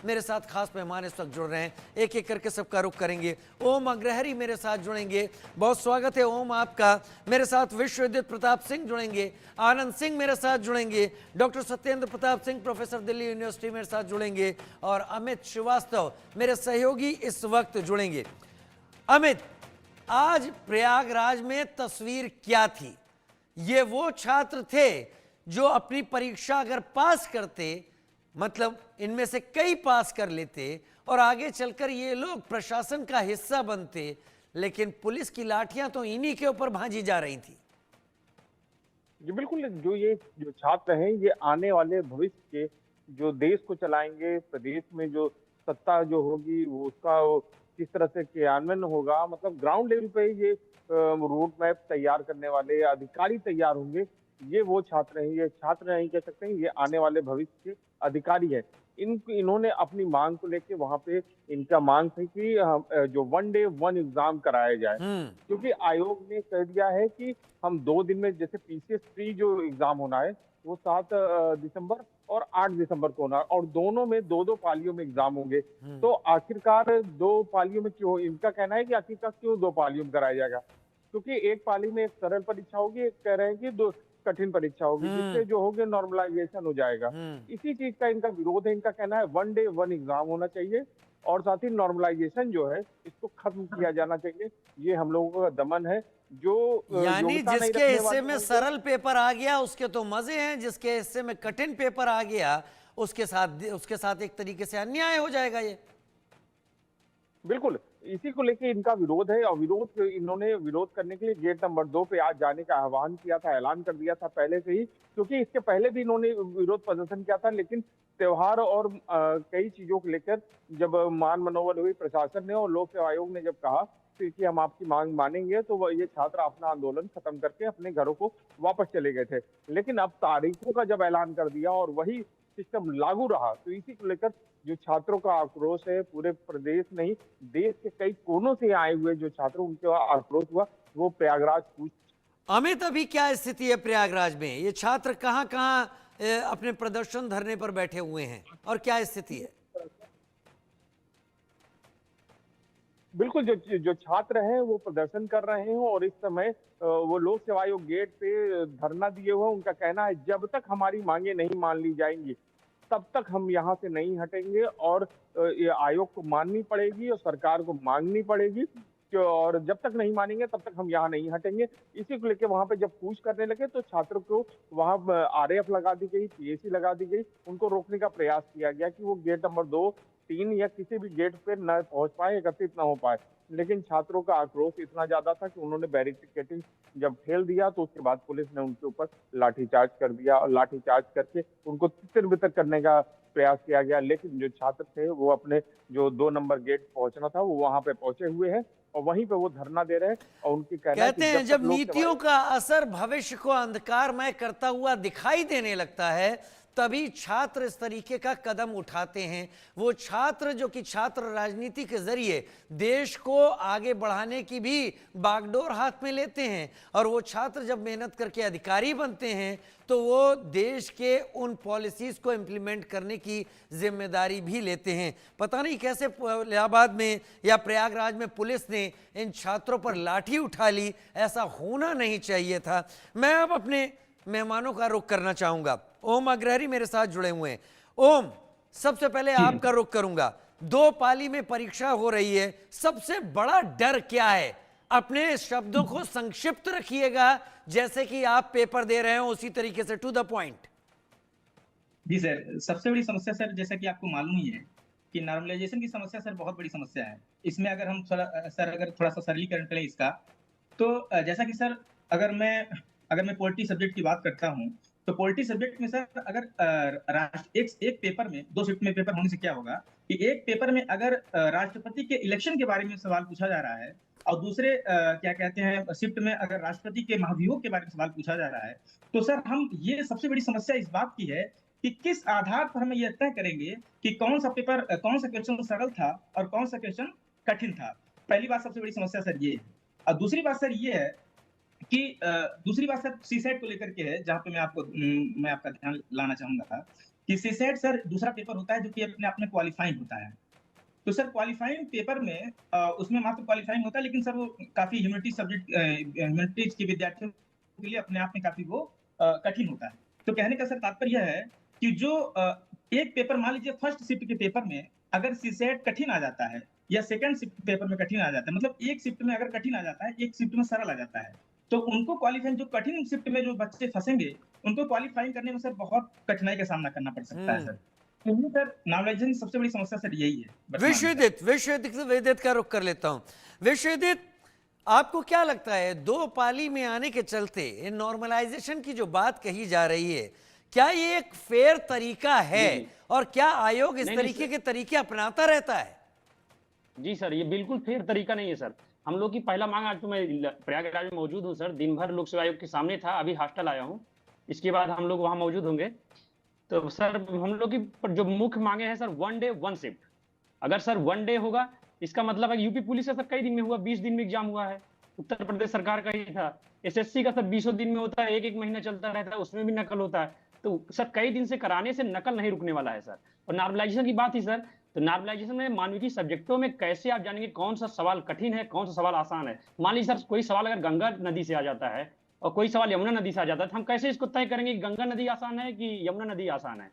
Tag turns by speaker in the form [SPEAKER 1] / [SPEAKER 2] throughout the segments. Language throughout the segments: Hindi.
[SPEAKER 1] मेरे साथ खास मेहमान इस वक्त जुड़ रहे हैं, एक एक करके सबका रुख करेंगे। ओम अग्रहरी मेरे साथ जुड़ेंगे, बहुत स्वागत है ओम आपका। मेरे साथ विश्वविद्युत प्रताप सिंह जुड़ेंगे, आनंद सिंह मेरे साथ जुड़ेंगे, doctor Satyendra Pratap Singh professor Delhi university मेरे साथ जुड़ेंगे, और अमित श्रीवास्तव मेरे सहयोगी इस वक्त जुड़ेंगे। अमित, आज प्रयागराज में तस्वीर क्या थी? ये वो छात्र थे जो अपनी परीक्षा अगर पास करते, मतलब इनमें से कई पास कर लेते और आगे चलकर ये लोग प्रशासन का हिस्सा बनते, लेकिन पुलिस की लाठियां तो इन्हीं के ऊपर भांजी जा रही थी।
[SPEAKER 2] जी बिल्कुल, जो छात्र हैं ये आने वाले भविष्य के जो देश को चलाएंगे, प्रदेश में जो सत्ता जो होगी वो उसका वो किस तरह से क्रियान्वयन होगा, मतलब ग्राउंड लेवल पे ये रोड मैप तैयार करने वाले अधिकारी तैयार होंगे। ये वो छात्र हैं, ये छात्र नहीं कह सकते हैं, ये आने वाले भविष्य के अधिकारी हैं। इन्होंने अपनी मांग को लेके वहां पे इनका मांग थी कि जो वन डे वन एग्जाम कराया जाए, क्योंकि आयोग ने कह दिया है कि हम 2 दिन में, जैसे पीसीएस 3 जो एग्जाम होना है वो 7 दिसंबर और 8 दिसंबर को होना है, और दोनों में 2-2 पालियों में एग्जाम होंगे। तो आखिरकार 2 पालियों में क्यों, इनका कहना है कि आखिरकार क्यों 2 पालियों में कराया जाएगा, क्योंकि एक पाली में एक सरल परीक्षा होगी, एक कह रहे हैं कि 2 कठिन परीक्षा होगी, जिससे जो होगे नॉर्मलाइजेशन हो जाएगा। इसी चीज का इनका विरोध है। इनका कहना है वन डे वन एग्जाम होना चाहिए, और साथ ही नॉर्मलाइजेशन जो है इसको खत्म किया जाना चाहिए। ये हम लोगों का दमन है। जो
[SPEAKER 1] यानी
[SPEAKER 2] योग्यता नहीं
[SPEAKER 1] जिसके
[SPEAKER 2] रखने
[SPEAKER 1] हिस्से
[SPEAKER 2] वाले
[SPEAKER 1] में
[SPEAKER 2] होंगे,
[SPEAKER 1] सरल पेपर आ गया उसके तो मजे हैं, जिसके हिस्से में कठिन पेपर आ गया उसके साथ एक तरीके से अन्याय हो जाएगा ये।
[SPEAKER 2] बिल्कुल इसी को लेके इनका विरोध है, और इन्होंने विरोध करने के लिए गेट नंबर 2 पे आज जाने का आह्वान किया था, ऐलान कर दिया था पहले से ही, क्योंकि इसके पहले भी इन्होंने विरोध प्रदर्शन किया था। लेकिन त्योहार और कई चीजों को लेकर जब मान मनोबल हुई प्रशासन ने और लोक सेवा आयोग ने जब कहा कि हम आपकी मांग मानेंगे, तो ये छात्र अपना आंदोलन खत्म करके अपने घरों को वापस चले गए थे। लेकिन अब तारीखों का जब ऐलान कर दिया और वही सिस्टम लागू रहा, तो इसी को लेकर जो छात्रों का आक्रोश है, पूरे प्रदेश नहीं देश के कई कोनों से आए हुए जो छात्र, उनका आक्रोश हुआ, वो प्रयागराज कूच।
[SPEAKER 1] अमित, अभी क्या स्थिति है प्रयागराज में? ये छात्र कहां कहां अपने प्रदर्शन धरने पर बैठे हुए हैं और क्या स्थिति है?
[SPEAKER 2] बिल्कुल, जो छात्र हैं वो प्रदर्शन कर रहे हैं, और इस समय वो लोक सेवा आयोग गेट पे धरना दिए हुए हैं। उनका कहना है जब तक हमारी मांगे नहीं मान ली जाएंगी तब तक हम यहाँ से नहीं हटेंगे, और ये आयोग को माननी पड़ेगी और सरकार को मांगनी पड़ेगी, और जब तक नहीं मानेंगे तब तक हम यहाँ नहीं हटेंगे। इसी को लेकर वहां पे जब कूच करने लगे तो छात्रों को वहां आरएएफ लगा दी गई, पीएसी लगा दी गई, उनको रोकने का प्रयास किया गया कि वो गेट नंबर 2, 3 या किसी भी गेट पे न पहुंच पाए, एकत्रित न हो पाए। लेकिन छात्रों का आक्रोश इतना ज्यादा था कि उन्होंने बैरिकेडिंग जब ठेल दिया, तो उसके बाद पुलिस ने उनके ऊपर लाठीचार्ज कर दिया, और लाठीचार्ज करके उनको तितर-बितर करने का प्रयास किया गया। लेकिन जो छात्र थे वो अपने जो 2 नंबर गेट पहुंचना था वो वहां पे पहुंचे हुए हैं, और वहीं पे वो धरना दे रहे हैं। और उनकी कहना है कि
[SPEAKER 1] कहते हैं जब
[SPEAKER 2] लोक
[SPEAKER 1] नीतियों का असर भविष्य को अंधकारमय करता हुआ दिखाई देने लगता है, तभी छात्र इस तरीके का कदम उठाते हैं। वो छात्र जो कि छात्र राजनीति के जरिए देश को आगे बढ़ाने की भी बागडोर हाथ में लेते हैं, और वो छात्र जब मेहनत करके अधिकारी बनते हैं तो वो देश के उन पॉलिसीज को इम्प्लीमेंट करने की जिम्मेदारी भी लेते हैं। पता नहीं कैसे इलाहाबाद में या प्रयागराज में पुलिस ने इन छात्रों पर लाठी उठा ली, ऐसा होना नहीं चाहिए था। मैं अब अपने मेहमानों का रुख करना चाहूंगा। ओम अग्रहरी मेरे साथ जुड़े हुए हैं। ओम, सबसे पहले आपका रुख करूंगा। 2 पाली में परीक्षा हो रही है, सबसे बड़ा डर क्या है? अपने शब्दों को संक्षिप्त रखिएगा, जैसे कि आप पेपर दे रहे हो उसी तरीके से, टू द पॉइंट।
[SPEAKER 3] जी सर, सबसे बड़ी समस्या सर, जैसा कि आपको मालूम ही है कि नॉर्मलाइजेशन की समस्या सर बहुत बड़ी समस्या है। इसमें अगर हम थोड़ा सा सरलीकरण करें इसका, तो जैसा कि सर अगर मैं पॉलिटी सब्जेक्ट की बात करता हूं, तो पॉलिटी सब्जेक्ट में सर अगर एक पेपर में 2 शिफ्ट में पेपर होने से क्या होगा कि एक पेपर में अगर राष्ट्रपति के इलेक्शन के बारे में सवाल पूछा जा रहा है, और दूसरे क्या कहते हैं शिफ्ट में अगर राष्ट्रपति के महाभियोग के बारे में सवाल पूछा जा रहा है, तो सर हम ये सबसे बड़ी समस्या इस बात की है कि किस आधार पर हम यह तय करेंगे कि कौन सा क्वेश्चन सरल था और कौन सा क्वेश्चन कठिन था। पहली बात, सबसे बड़ी समस्या सर ये है। और दूसरी बात सर ये है कि दूसरी बात सर सीसेट को लेकर के है, जहां पे मैं आपका ध्यान लाना चाहूंगा था कि सीसेट सर दूसरा पेपर होता है जो कि अपने आप में क्वालिफाइंग होता है। तो सर क्वालिफाइंग पेपर में उसमें मात्र क्वालिफाइंग होता है, लेकिन सर वो काफ़ी ह्यूमैनिटीज़ सब्जेक्ट ह्यूमैनिटीज़ के विद्यार्थियों के लिए अपने आप में काफ़ी वो कठिन होता है। तो कहने का सर तात्पर्य यह है कि जो एक पेपर मान लीजिए फर्स्ट शिफ्ट के पेपर में अगर सीसेट कठिन आ जाता है या सेकंड शिफ्ट पेपर में कठिन आ जाता है, मतलब एक शिफ्ट में अगर कठिन आ जाता है, एक शिफ्ट में सरल आ जाता है, तो उनको क्वालिफाइंग जो कठिन शिफ्ट में जो बच्चे फँसेंगे, उनको क्वालिफाइंग करने में सर बहुत कठिनाई का सामना करना पड़ सकता है
[SPEAKER 1] हम्म।
[SPEAKER 3] सर। तो ये सर नॉर्मलाइजेशन की सबसे बड़ी समस्या सर यही है वर्तमान में।
[SPEAKER 1] विश्वविदित का रुख कर लेता हूं। विश्वविदित, आपको क्या लगता है, दो पाली में आने के चलते नॉर्मलाइजेशन की जो बात कही जा रही है, क्या ये एक फेयर तरीका है
[SPEAKER 4] जी, जी।
[SPEAKER 1] और क्या आयोग इस
[SPEAKER 4] नहीं,
[SPEAKER 1] तरीके
[SPEAKER 4] सर।
[SPEAKER 1] के तरीके अपनाता रहता है?
[SPEAKER 4] जी सर, ये बिल्कुल फेयर तरीका नहीं है सर। हम लोग की पहला मांग, आज तो मैं प्रयागराज में मौजूद हूँ सर, दिन भर लोक सेवा आयोग के सामने था, अभी हॉस्टल आया हूँ। इसके बाद हम लोग वहाँ मौजूद होंगे। तो सर हम लोग की जो मुख्य मांगे हैं सर, 1 डे 1 शिफ्ट। अगर सर 1 डे होगा, इसका मतलब है कि यूपी पुलिस का सर कई दिन में हुआ, 20 दिन में एग्जाम हुआ है। उत्तर प्रदेश सरकार का ही था। एसएससी का सर 20 दिन में होता है, एक महीना चलता रहता है, उसमें भी नकल होता है। तो सर कई दिन से कराने से नकल नहीं रुकने वाला है सर। और नॉर्मलाइजेशन की बात थी सर, तो नॉर्मलाइजेशन में मानविकी सब्जेक्टों में कैसे आप जानेंगे कौन सा सवाल कठिन है, कौन सा सवाल आसान है? मान लीजिए सर कोई सवाल अगर गंगा नदी से आ जाता है और कोई सवाल यमुना नदी से आ जाता है, तो हम कैसे इसको तय करेंगे कि गंगा नदी आसान है कि यमुना नदी आसान है?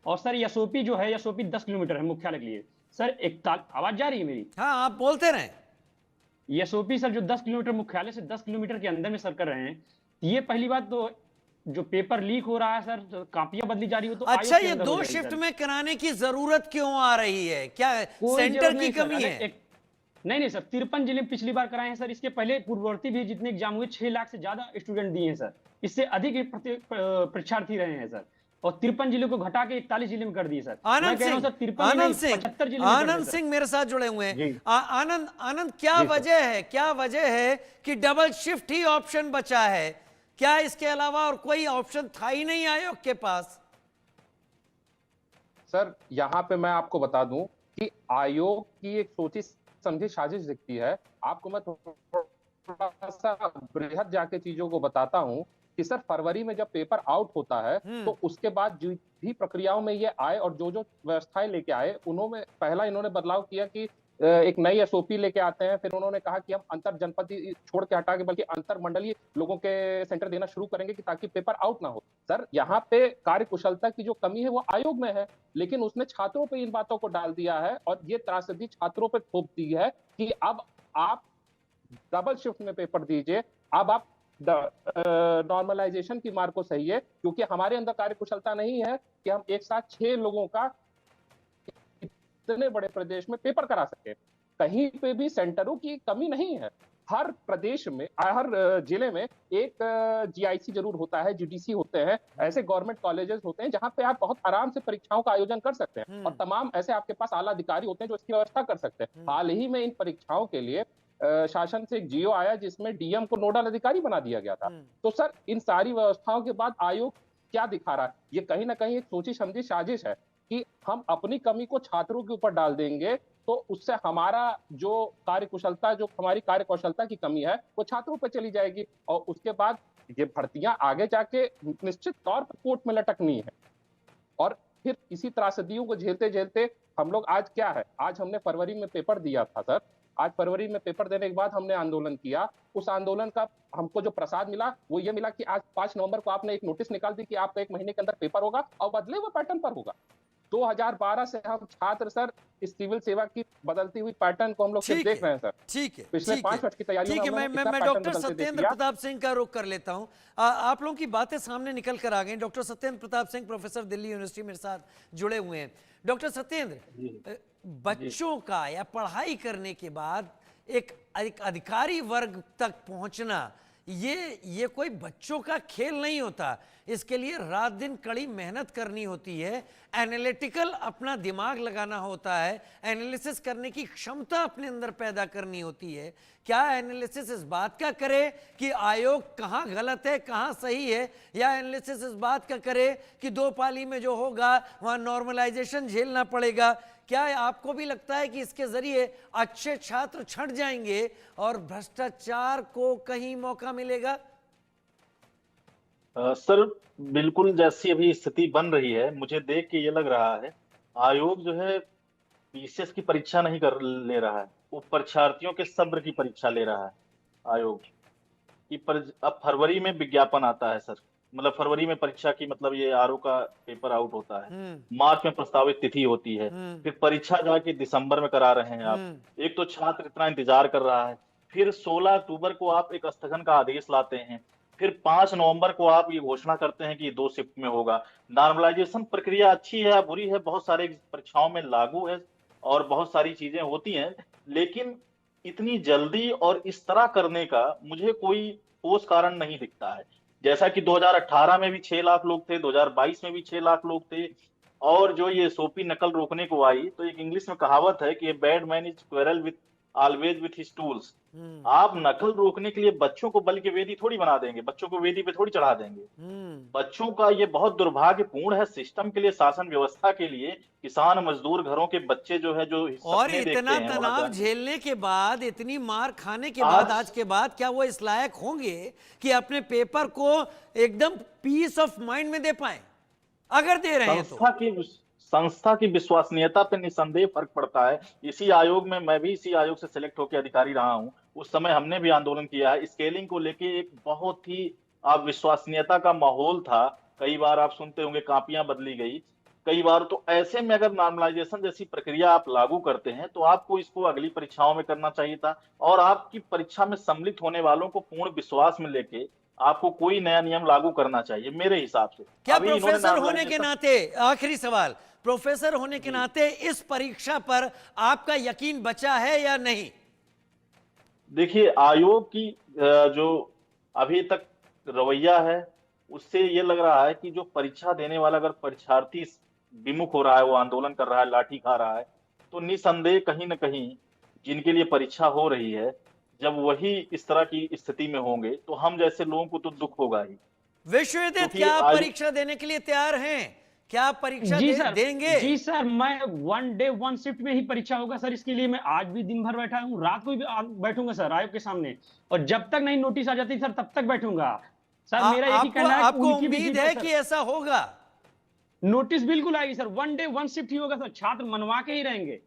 [SPEAKER 4] और सर एसओपी जो है, एसओपी 10 किलोमीटर है मुख्यालय के लिए सर। आवाज जा रही है मेरी?
[SPEAKER 1] हाँ, आप बोलते रहें।
[SPEAKER 4] एसओपी सर जो 10 किलोमीटर मुख्यालय से 10 किलोमीटर के अंदर में सर कर रहे हैं। ये पहली बात। तो जो पेपर लीक हो रहा है सर, तो कापियां बदली जा रही हो, तो
[SPEAKER 1] अच्छा,
[SPEAKER 4] आयोग के
[SPEAKER 1] ये
[SPEAKER 4] अंदर हो
[SPEAKER 1] दो
[SPEAKER 4] जाएगी
[SPEAKER 1] शिफ्ट
[SPEAKER 4] सर।
[SPEAKER 1] में कराने की जरूरत क्यों आ रही है? क्या
[SPEAKER 4] कोई
[SPEAKER 1] सेंटर
[SPEAKER 4] जरूरत
[SPEAKER 1] की
[SPEAKER 4] नहीं सर।
[SPEAKER 1] कमी
[SPEAKER 4] अगर
[SPEAKER 1] है?
[SPEAKER 4] नहीं सर, 53 जिले में पिछली बार कराए हैं सर। इसके पहले पूर्ववर्ती भी जितने एग्जाम हुए, 6 लाख से ज्यादा स्टूडेंट दिए हैं सर। इससे अधिक ही परीक्षार्थी रहे हैं सर। और 53 जिलों को घटा के 41 जिले में कर दिए सर। मैं
[SPEAKER 1] आनंद
[SPEAKER 4] कह रहा हूं
[SPEAKER 1] सिंह,
[SPEAKER 4] सर 53 ही नहीं, 75 जिले में कर
[SPEAKER 1] आनंद
[SPEAKER 4] दे सर।
[SPEAKER 1] सिंह मेरे साथ जुड़े हुए हैं।
[SPEAKER 2] जी।
[SPEAKER 1] आनंद, क्या
[SPEAKER 2] जी सर।
[SPEAKER 1] वजह है, क्या वजह है कि डबल शिफ्ट ही ऑप्शन बचा है? क्या इसके अलावा और कोई ऑप्शन था ही नहीं आयोग के पास?
[SPEAKER 5] सर यहाँ पे मैं आपको बता दूं कि आयोग की एक सोची समझी साजिश दिखती है। आपको मैं थोड़ा सा बृहद जाके चीजों को बताता हूं कि सर फरवरी में जब पेपर आउट होता है तो उसके बाद जो भी प्रक्रियाओं में ये आए और जो जो व्यवस्थाएं लेके आए, उन्होंने पहला इन्होंने बदलाव किया कि एक नई एसओपी लेके आते हैं। फिर उन्होंने कहा कि हम अंतर जनपदीय छोड़ के हटा के बल्कि अंतर मंडलीय लोगों के सेंटर देना शुरू करेंगे कि ताकि पेपर आउट ना हो। सर यहाँ पे कार्य कुशलता की जो कमी है वो आयोग में है, लेकिन उसने छात्रों पे इन बातों को डाल दिया है और ये त्रासदी छात्रों पे थोप दी है कि अब आप डबल शिफ्ट में पेपर दीजिए। अब आप नॉर्मलाइजेशन की मार्ग को सही है, क्योंकि हमारे अंदर कार्य कुशलता नहीं है कि हम एक साथ 6 लोगों का इतने बड़े प्रदेश में पेपर करा सके। कहीं पे भी सेंटरों की कमी नहीं है। हर प्रदेश में, हर जिले में एक जीआईसी जरूर होता है, जीडीसी होते हैं, ऐसे गवर्नमेंट कॉलेजेस होते हैं जहां पे आप बहुत आराम से परीक्षाओं का आयोजन कर सकते हैं और तमाम ऐसे आपके पास आला अधिकारी होते हैं जो इसकी व्यवस्था कर सकते हैं। हाल ही में इन परीक्षाओं के लिए शासन से एक जियो आया जिसमें डीएम को नोडल अधिकारी बना दिया गया था। तो सर इन सारी व्यवस्थाओं के बाद आयोग क्या दिखा रहा है? ये कहीं ना कहीं एक सोची समझी साजिश है कि हम अपनी कमी को छात्रों के ऊपर डाल देंगे तो उससे हमारा जो कार्य कुशलता, जो हमारी कार्य कौशलता की कमी है वो छात्रों पर चली जाएगी और उसके बाद ये भर्तियां आगे जाके निश्चित तौर पर कोर्ट में लटकनी है। और फिर इसी त्रासदियों को झेलते झेलते हम लोग आज क्या है, आज हमने फरवरी में पेपर दिया था सर। आज फरवरी में पेपर देने के बाद हमने आंदोलन किया। उस आंदोलन का हमको जो प्रसाद मिला वो ये मिला कि आज 5 नवंबर को आपने एक नोटिस निकाल दी कि आपका 1 महीने के अंदर पेपर होगा और बदले हुए पैटर्न पर होगा। 2012 से हम छात्र सर इस सिविल सेवा की बदलती हुई पैटर्न को हम लोग सिर्फ देख रहे हैं सर।
[SPEAKER 1] ठीक है,
[SPEAKER 5] पिछले 5 वर्ष की तैयारियों
[SPEAKER 1] ठीक है।
[SPEAKER 5] में
[SPEAKER 1] मैं डॉक्टर सत्येंद्र प्रताप सिंह का रुख कर लेता हूं। आप लोगों की बातें सामने निकल कर आ गई। Doctor Satyendra Pratap Singh professor Delhi university मेरे साथ जुड़े हुए हैं। डॉक्टर सत्येंद्र, बच्चों का या पढ़ाई करने के बाद एक अधिकारी वर्ग तक पहुंचना, ये कोई बच्चों का खेल नहीं होता। इसके लिए रात दिन कड़ी मेहनत करनी होती है, एनालिटिकल अपना दिमाग लगाना होता है, एनालिसिस करने की क्षमता अपने अंदर पैदा करनी होती है। क्या एनालिसिस इस बात का करे कि आयोग कहाँ गलत है कहाँ सही है, या एनालिसिस इस बात का करे कि 2 पाली में जो होगा वहाँ नॉर्मलाइजेशन झेलना पड़ेगा? क्या आपको भी लगता है कि इसके जरिए अच्छे छात्र छंट जाएंगे और भ्रष्टाचार को कहीं मौका मिलेगा?
[SPEAKER 6] सर, बिल्कुल जैसी अभी स्थिति बन रही है, मुझे देख के ये लग रहा है आयोग जो है पीसीएस की परीक्षा नहीं कर ले रहा है, वो परीक्षार्थियों के सब्र की परीक्षा ले रहा है आयोग। कि अब फरवरी में विज्ञापन आता है सर, मतलब फरवरी में परीक्षा की, मतलब ये आरओ का पेपर आउट होता है, मार्च में प्रस्तावित तिथि होती है, फिर परीक्षा जाके दिसंबर में करा रहे हैं आप। एक तो छात्र इतना इंतजार कर रहा है, फिर 16 अक्टूबर को आप एक स्थगन का आदेश लाते हैं, फिर 5 नवंबर को आप ये घोषणा करते हैं कि ये 2 शिफ्ट में होगा। नॉर्मलाइजेशन प्रक्रिया अच्छी है या बुरी है, बहुत सारे परीक्षाओं में लागू है और बहुत सारी चीजें होती हैं, लेकिन इतनी जल्दी और इस तरह करने का मुझे कोई ठोस कारण नहीं दिखता है। जैसा कि 2018 में भी 6 लाख लोग थे, 2022 में भी 6 लाख लोग थे, और जो ये सोपी नकल रोकने को आई, तो एक इंग्लिश में कहावत है कि bad man is quarrel with always with his tools. आप नकल रोकने के लिए बच्चों को बल के वेदी थोड़ी बना देंगे, बच्चों को वेदी पे थोड़ी चढ़ा देंगे। बच्चों का ये बहुत दुर्भाग्यपूर्ण है सिस्टम के लिए, शासन व्यवस्था के लिए। किसान मजदूर घरों के बच्चे जो है, जो
[SPEAKER 1] और इतना तनाव झेलने के बाद, इतनी मार खाने के बाद, आज के बाद, क्या वो इस लायक होंगे कि अपने पेपर को एकदम पीस ऑफ माइंड में दे पाए? अगर दे रहे हैं तो
[SPEAKER 6] संस्था की विश्वसनीयता पे निसंदेह फर्क पड़ता है। इसी आयोग में, मैं भी इसी आयोग से सिलेक्ट होकर अधिकारी रहा हूं, उस समय हमने भी आंदोलन किया है। स्केलिंग को लेके एक बहुत ही विश्वसनीयता का माहौल था। कई बार आप सुनते होंगे कापियां बदली गई कई बार। तो ऐसे में अगर नॉर्मलाइजेशन जैसी प्रक्रिया आप लागू करते हैं, तो आपको इसको अगली परीक्षाओं में करना चाहिए था, और आपकी परीक्षा में सम्मिलित होने वालों को पूर्ण विश्वास में लेके आपको कोई नया नियम लागू करना चाहिए मेरे हिसाब से।
[SPEAKER 1] क्या प्रोफेसर होने के नाते, आखिरी सवाल, प्रोफेसर होने के नाते इस परीक्षा पर आपका यकीन बचा है या नहीं?
[SPEAKER 6] देखिए, आयोग की जो अभी तक रवैया है, उससे ये लग रहा है कि जो परीक्षा देने वाला अगर परीक्षार्थी विमुख हो रहा है, वो आंदोलन कर रहा है, लाठी खा रहा है, तो निसंदेह कहीं ना कहीं जिनके लिए परीक्षा हो रही है, जब वही इस तरह की स्थिति में होंगे, तो हम जैसे लोगों को तो दुख होगा ही।
[SPEAKER 1] विश्वविद्यालय, क्या आप परीक्षा देने के लिए तैयार हैं? क्या आप परीक्षा देंगे?
[SPEAKER 4] जी सर, मैं 1 डे 1 शिफ्ट में ही परीक्षा होगा सर। इसके लिए मैं आज भी दिन भर बैठा हूँ, रात को भी बैठूंगा सर आयोग के सामने, और जब तक नहीं नोटिस आ जाती सर तब तक बैठूंगा सर। मेरा एक ही कहना है,
[SPEAKER 1] आपको उम्मीद है कि ऐसा होगा?
[SPEAKER 4] नोटिस बिल्कुल आएगी सर, 1 डे 1 शिफ्ट ही होगा सर, छात्र मनवा के ही रहेंगे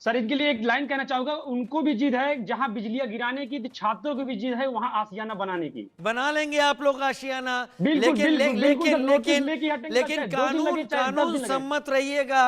[SPEAKER 4] सर। इसके लिए एक लाइन कहना चाहूंगा, उनको भी जिद है, जहां बिजलियां गिराने की, तो छात्रों को भी जिद है वहां आशियाना बनाने की।
[SPEAKER 1] बना लेंगे आप लोग आशियाना, लेकिन कानून सम्मत रहिएगा,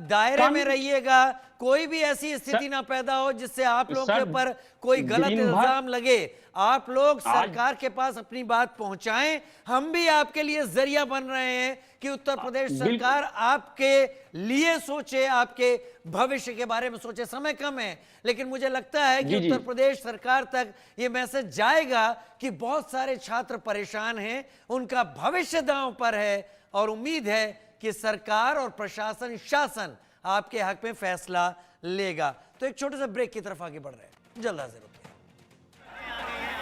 [SPEAKER 1] दायरे में रहिएगा, कोई भी ऐसी स्थिति ना पैदा हो जिससे आप लोग के ऊपर कोई गलत इल्जाम लगे। आप लोग सरकार के पास अपनी बात पहुंचाएं, हम भी आपके लिए जरिया बन रहे हैं कि उत्तर प्रदेश सरकार आपके लिए सोचे, आपके भविष्य के बारे में सोचे। समय कम है, लेकिन मुझे लगता है कि उत्तर प्रदेश सरकार तक ये मैसेज जाएगा कि बहुत सारे छात्र परेशान हैं, उनका भविष्य दांव पर है, और उम्मीद है कि सरकार और प्रशासन, शासन आपके हक में फैसला लेगा। तो एक छोटे से ब्रेक की तरफ आगे बढ़ रहे हैं, जल्द हाजिर।